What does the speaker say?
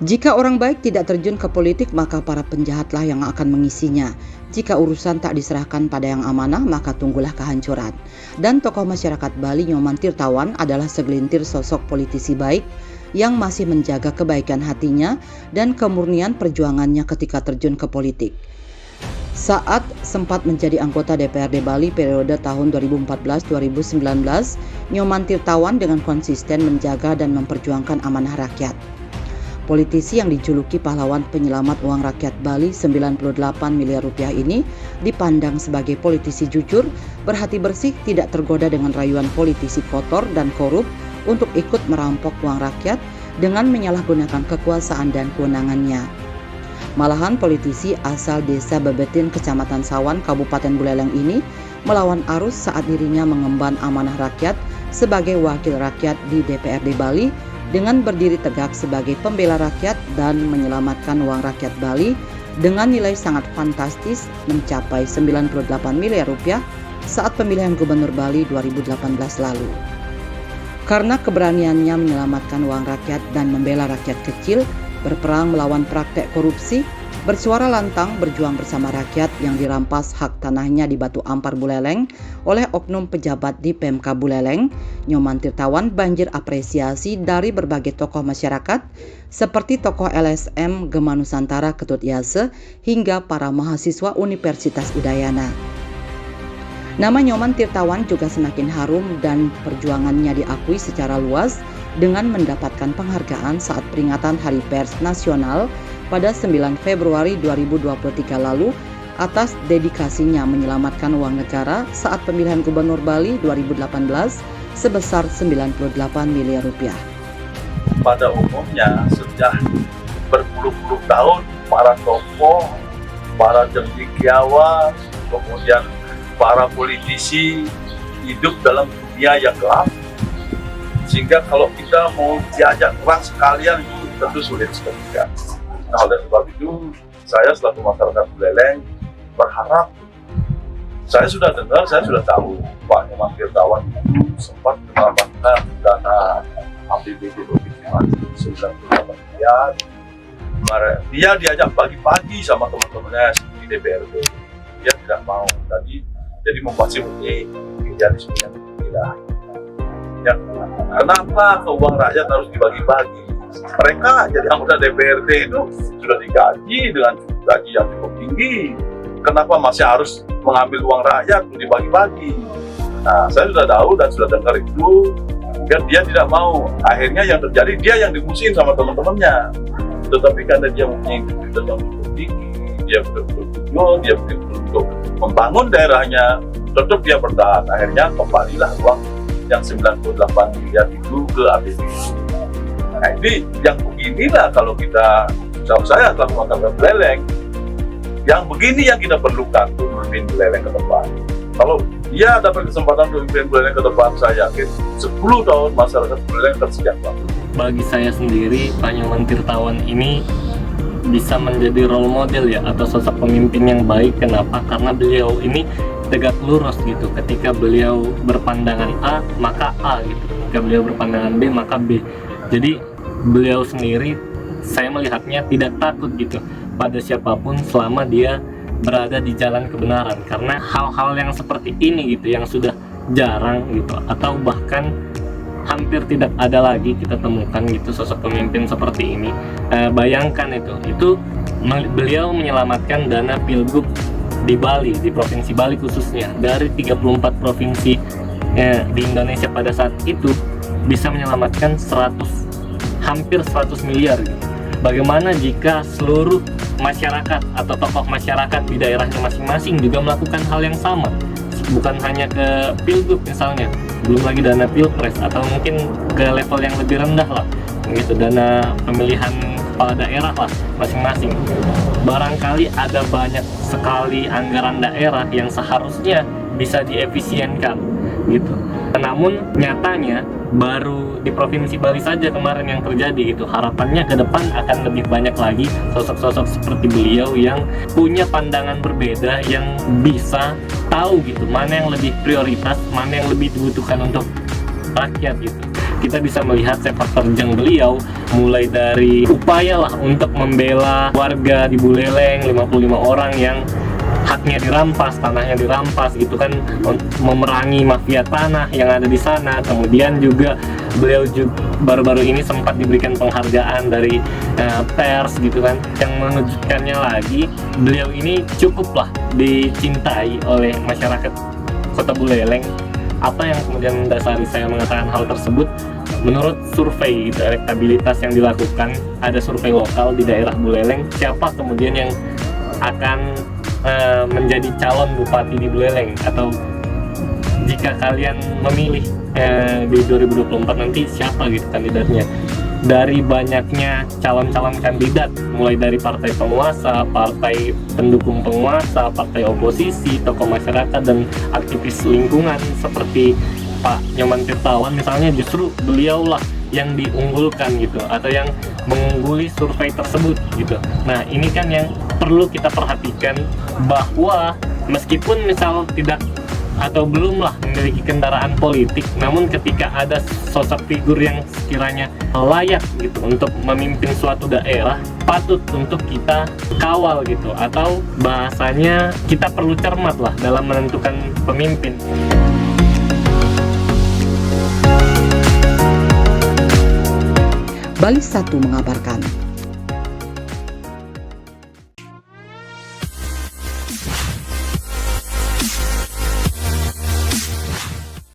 Jika orang baik tidak terjun ke politik, maka para penjahatlah yang akan mengisinya. Jika urusan tak diserahkan pada yang amanah, maka tunggulah kehancuran. Dan tokoh masyarakat Bali Nyoman Tirtawan adalah segelintir sosok politisi baik yang masih menjaga kebaikan hatinya dan kemurnian perjuangannya ketika terjun ke politik. Saat sempat menjadi anggota DPRD Bali periode tahun 2014-2019, Nyoman Tirtawan dengan konsisten menjaga dan memperjuangkan amanah rakyat. Politisi yang dijuluki pahlawan penyelamat uang rakyat Bali 98 miliar rupiah ini dipandang sebagai politisi jujur, berhati bersih, tidak tergoda dengan rayuan politisi kotor dan korup untuk ikut merampok uang rakyat dengan menyalahgunakan kekuasaan dan kewenangannya. Malahan politisi asal desa Bebetin, Kecamatan Sawan, Kabupaten Buleleng ini melawan arus saat dirinya mengemban amanah rakyat sebagai wakil rakyat di DPRD Bali dengan berdiri tegak sebagai pembela rakyat dan menyelamatkan uang rakyat Bali dengan nilai sangat fantastis mencapai 98 miliar rupiah saat pemilihan Gubernur Bali 2018 lalu. Karena keberaniannya menyelamatkan uang rakyat dan membela rakyat kecil, berperang melawan praktek korupsi, bersuara lantang berjuang bersama rakyat yang dirampas hak tanahnya di Batu Ampar Buleleng oleh oknum pejabat di Pemka Buleleng, Nyoman Tirtawan banjir apresiasi dari berbagai tokoh masyarakat seperti tokoh LSM Gema Nusantara Ketut Yase hingga para mahasiswa Universitas Udayana. Nama Nyoman Tirtawan juga semakin harum dan perjuangannya diakui secara luas dengan mendapatkan penghargaan saat peringatan Hari Pers Nasional pada 9 Februari 2023 lalu atas dedikasinya menyelamatkan uang negara saat pemilihan Gubernur Bali 2018 sebesar 98 miliar rupiah. Pada umumnya sudah berpuluh-puluh tahun para tokoh, para cendekiawan, kemudian para politisi hidup dalam dunia yang gelap, sehingga kalau kita mau diajak perang sekalian itu tentu sulit sekali. Nah, oleh sebab itu saya selaku masyarakat Buleleng berharap, saya sudah dengar, saya sudah tahu Pak Nyoman Tirtawan sempat menyelamatkan dana APBD Provinsi Bali 98 miliar. Dia diajak pagi-pagi sama teman-temannya di DPRD, dia tidak mau. Jadi memfasilitasi idealisme yang tidak. Ya, kenapa keuangan rakyat harus dibagi-bagi? Mereka jadi anggota DPRD itu sudah digaji dengan gaji yang cukup tinggi. Kenapa masih harus mengambil uang rakyat untuk dibagi-bagi? Nah, saya sudah tahu dan sudah dengar itu, dan dia tidak mau. Akhirnya yang terjadi dia yang dimusuhin sama teman-temannya. Tetapi karena dia mempunyai integritas yang cukup tinggi, dia betul-betul dia untuk membangun daerahnya, tetap dia bertahan. Akhirnya kembalilah uang yang 98 miliar itu ke APBD. Nah, ini yang beginilah kalau kita, saya selaku masyarakat Buleleng, yang begini yang kita perlukan untuk memimpin Buleleng ke depan. Kalau dia dapat kesempatan untuk memimpin Buleleng ke depan, saya yakin 10 tahun masyarakat Buleleng tersejahtera. Bagi saya sendiri, Pak Nyoman Tirtawan ini bisa menjadi role model ya, atau sosok pemimpin yang baik. Kenapa? Karena beliau ini tegak lurus gitu. Ketika beliau berpandangan A, maka A gitu. Ketika beliau berpandangan B, maka B. Jadi beliau sendiri, saya melihatnya tidak takut gitu pada siapapun selama dia berada di jalan kebenaran. Karena hal-hal yang seperti ini gitu, yang sudah jarang gitu, atau bahkan hampir tidak ada lagi kita temukan gitu sosok pemimpin seperti ini. Bayangkan itu beliau menyelamatkan dana pilgub di Bali, di Provinsi Bali khususnya, dari 34 provinsi di Indonesia pada saat itu bisa menyelamatkan hampir 100 miliar gitu. Bagaimana jika seluruh masyarakat atau tokoh masyarakat di daerahnya masing-masing juga melakukan hal yang sama? Bukan hanya ke pilgub misalnya, belum lagi dana pilpres, atau mungkin ke level yang lebih rendah lah gitu, dana pemilihan kepala daerah lah masing-masing. Barangkali ada banyak sekali anggaran daerah yang seharusnya bisa diefisienkan gitu. Namun nyatanya baru di Provinsi Bali saja kemarin yang terjadi gitu. Harapannya ke depan akan lebih banyak lagi sosok-sosok seperti beliau yang punya pandangan berbeda, yang bisa tahu gitu mana yang lebih prioritas, mana yang lebih dibutuhkan untuk rakyat gitu. kita bisa melihat sepak terjang beliau mulai dari upaya lah untuk membela warga di Buleleng, 55 orang yang haknya dirampas, tanahnya dirampas gitu kan, memerangi mafia tanah yang ada di sana. Kemudian juga beliau juga baru-baru ini sempat diberikan penghargaan dari pers gitu kan. Yang mengejutkannya lagi, beliau ini cukuplah dicintai oleh masyarakat Kota Buleleng. Apa yang kemudian mendasari saya mengatakan hal tersebut? Menurut survei gitu, elektabilitas yang dilakukan, ada survei lokal di daerah Buleleng, siapa kemudian yang akan menjadi calon bupati di Buleleng, atau jika kalian memilih di 2024 nanti siapa gitu kandidatnya. Dari banyaknya calon-calon kandidat, mulai dari partai penguasa, partai pendukung penguasa, partai oposisi, tokoh masyarakat, dan aktivis lingkungan seperti Pak Nyoman Tirtawan misalnya, justru beliaulah yang diunggulkan gitu, atau yang mengungguli survei tersebut gitu. Nah, ini kan yang perlu kita perhatikan, bahwa meskipun misal tidak atau belumlah memiliki kendaraan politik, namun ketika ada sosok figur yang sekiranya layak gitu untuk memimpin suatu daerah, patut untuk kita kawal gitu, atau bahasanya kita perlu cermat lah dalam menentukan pemimpin. Bali 1 mengabarkan,